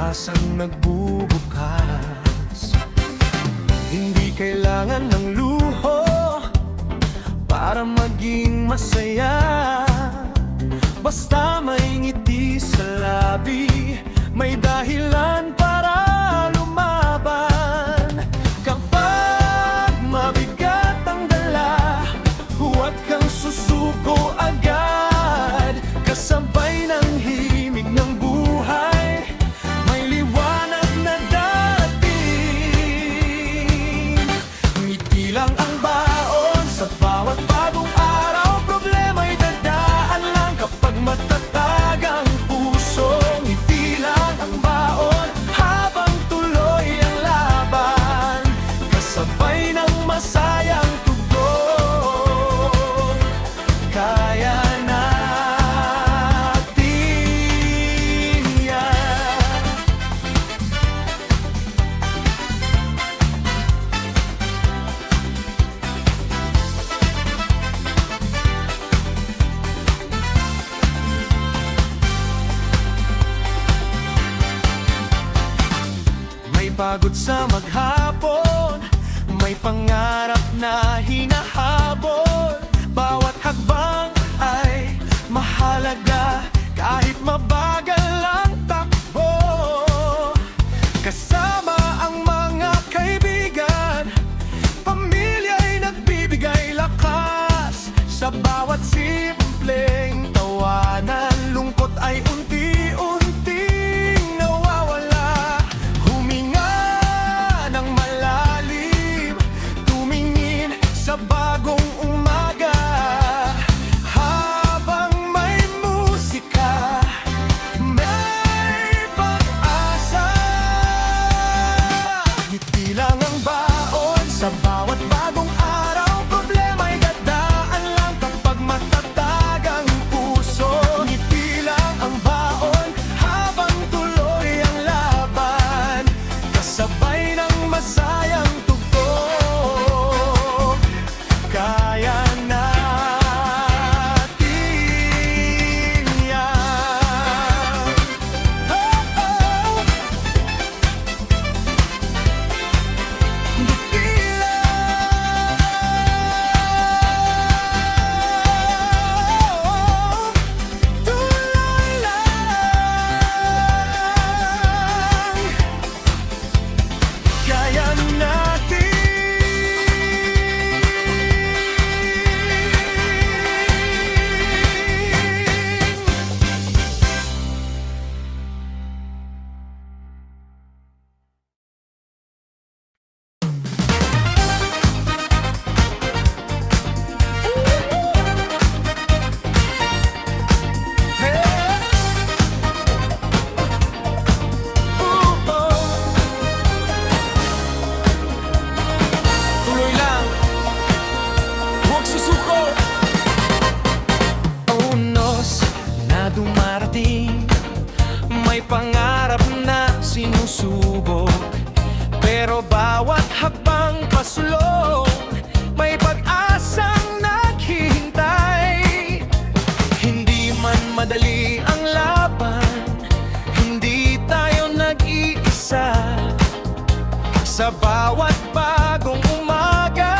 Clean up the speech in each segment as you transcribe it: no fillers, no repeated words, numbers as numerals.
pag-asang nagbubukas. Hindi kailangan ng luho para maging masaya. Basta may ngiti sa labi, may dahilan para lumaban. Kapag mabigat ang dala, huwag kang susuko agad. Kasabay ng himig ng buhay, may liwanag na darating. Ngiti lang ang baon sa bawat bagong araw. Problema'y dadaan lang kapag matatag ang puso. Ngiti lang ang baon habang tuloy ang laban, kasabay ng masayang tugon. Kaya natin yan. May pagod sa maghapon, may pangarap na hinahabol. Bawat hakbang ay mahalaga, kahit mabagal ang takbo. Kasama ang mga kaibigan, pamilya'y nagbibigay lakas. Sa bawat simpleng tawanan, lungkot ay unti-unting nawawala. Huminga ng malalim, tumingin sa bagong umaga. Habang may musika, may pag-asa. Ngiti lang ang baon sa bawat bagong araw. Problema'y dadaan lang kapag matatag ang puso. Ngiti lang ang baon habang tuloy ang laban, kasabay ng masayang tugtog. Kaya natin yan. Oh, oh. Ngiti lang, tuloy lang. Kaya natin. Tuloy lang, huwag susuko. Unos na dumarating, may pangarap na sinusubok. Pero bawat hakbang pasulong, may pag-asang naghihintay. Hindi man madali ang laban, hindi tayo nag-iisa. Sa bawat bagong umaga,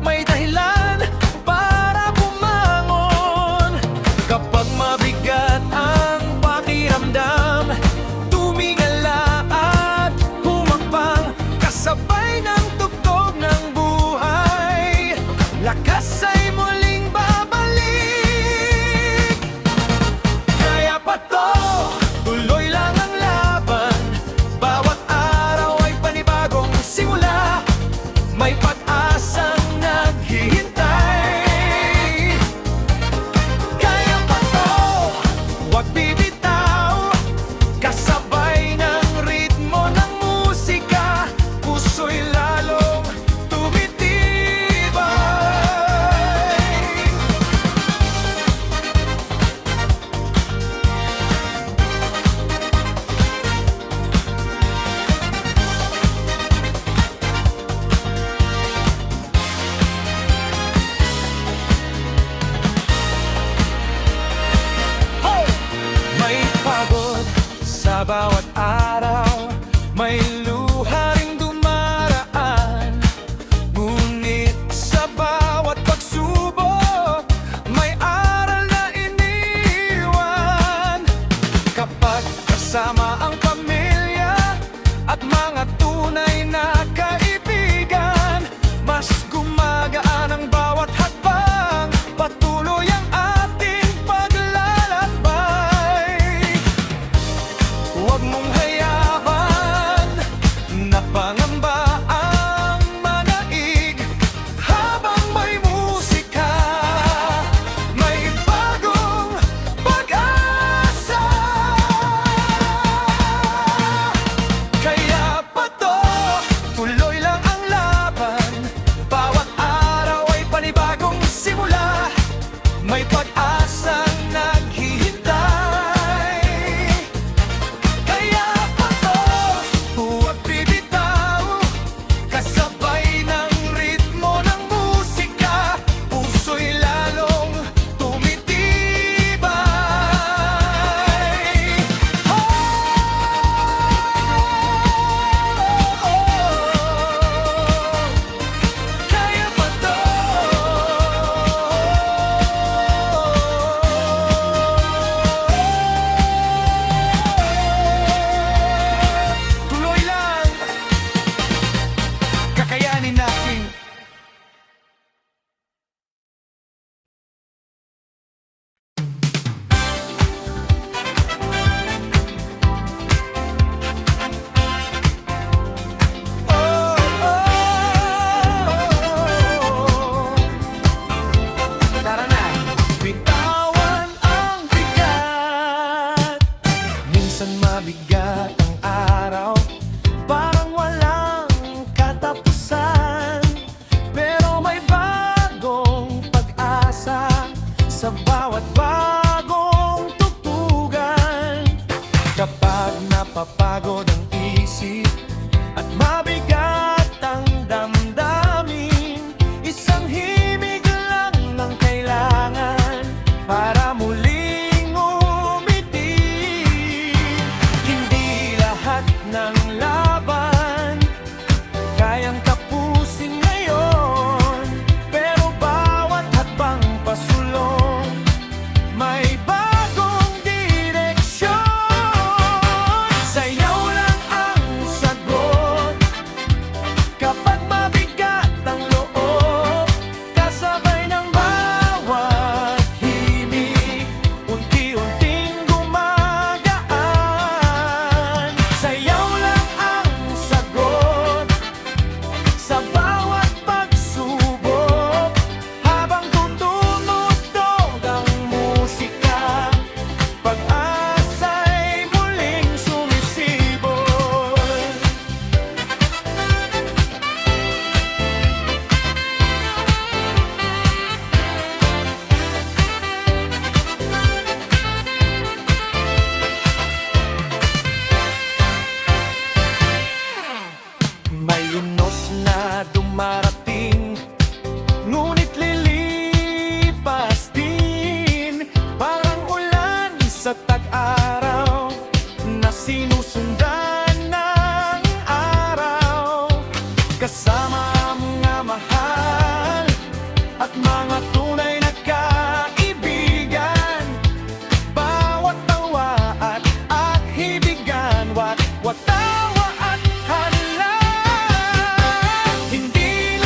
may dahilan para bumangon. Kapag mabigat ang pakiramdam, tumingala at humakbang, kasabay ng tugtog ng buhay. Lakas ay muling babalik. Kaya pa to, tuloy lang ang laban. Bawat araw ay panibagong simula. araw may luha ring dumaraan, ngunit sa bawat pagsubok may aral na iniwan. Kapag kasama ang pamilya at mga tunay na kaibigan, mas gumagaan ang bawat hakbang, patuloy ang ating paglalakbay. Huwag mong hayaan na pangamba ang manaig, habang may musika, may bagong pag-asa. Kaya pato, tuloy lang ang laban, bawat araw ay panibagong simula, may pag-asang naghihintay. Kaya pato, huwag bibitaw, kasabay ng ritmo ng musika, puso'y lalong tumitibay. Kaya pato, tuloy lang, kakayanin natin. Tara na! Bitawan ang bigat. Minsan mabigat ang araw, parang walang katapusan. Pero may bagong pag-asa sa bawat bagong tugtugan. Kapag napapagod ang isip at mabigat ang damdamin, isang himig lang ang kailangan para muling umiti. Hindi lahat ng laban kayang tapusin ngayon, pero bawat hakbang pasulong may bagong direksyon. Sayaw lang ang sagot kapag mabigat ang loob, kasabay ng bawat himig, unti-unting gumagaan. Sayaw lang ang sagot sa bawat pagsubok, habang tutulog-tog ang musika, pag-asa'y muling sumisibol. May unos na dumarating, ngunit lilipas din, parang ulan sa tag-araw na sinusundan ng araw. Kasama ang mga mahal at mga tunay na kaibigan, bawat tawa at hibigan, wat tawa at hala. Hindi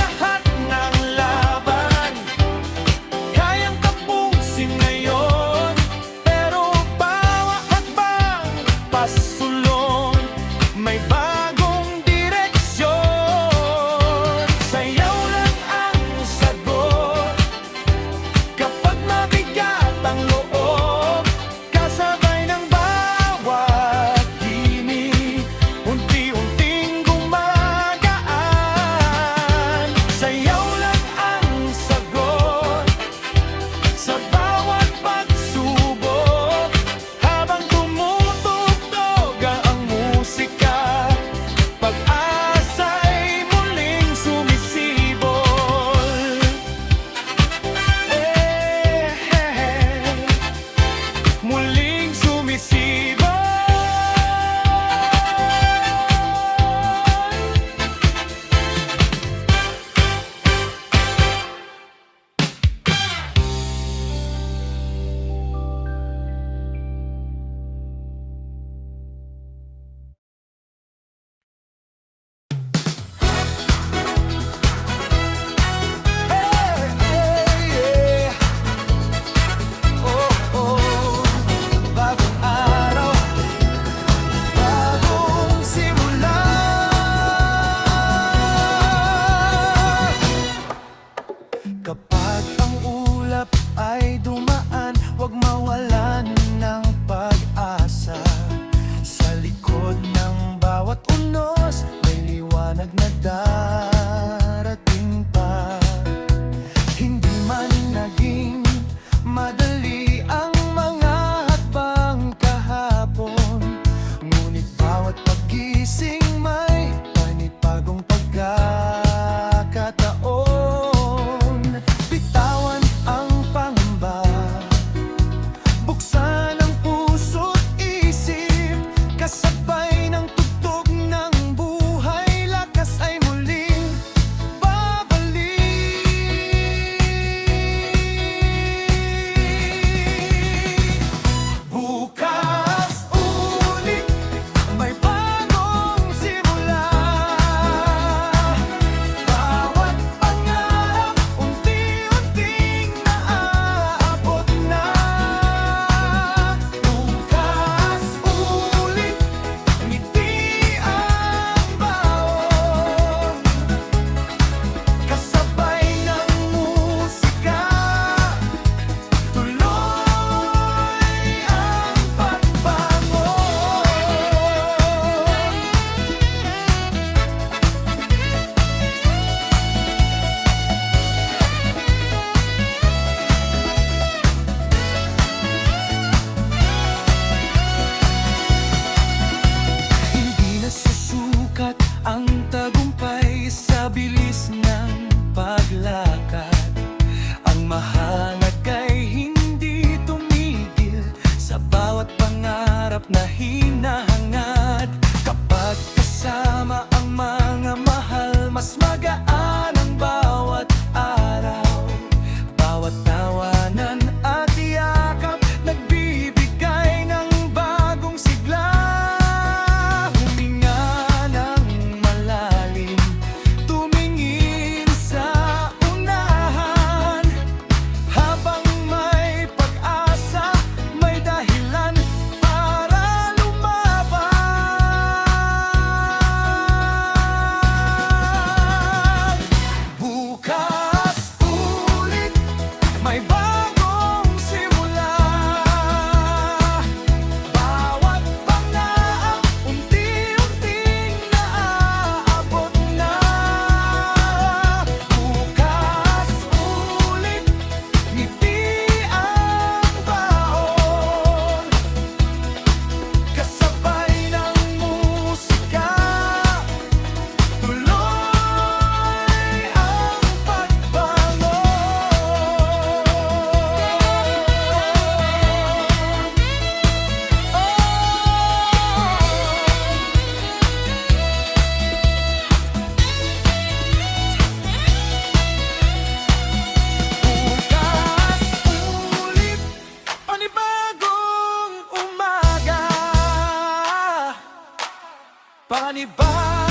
Panibag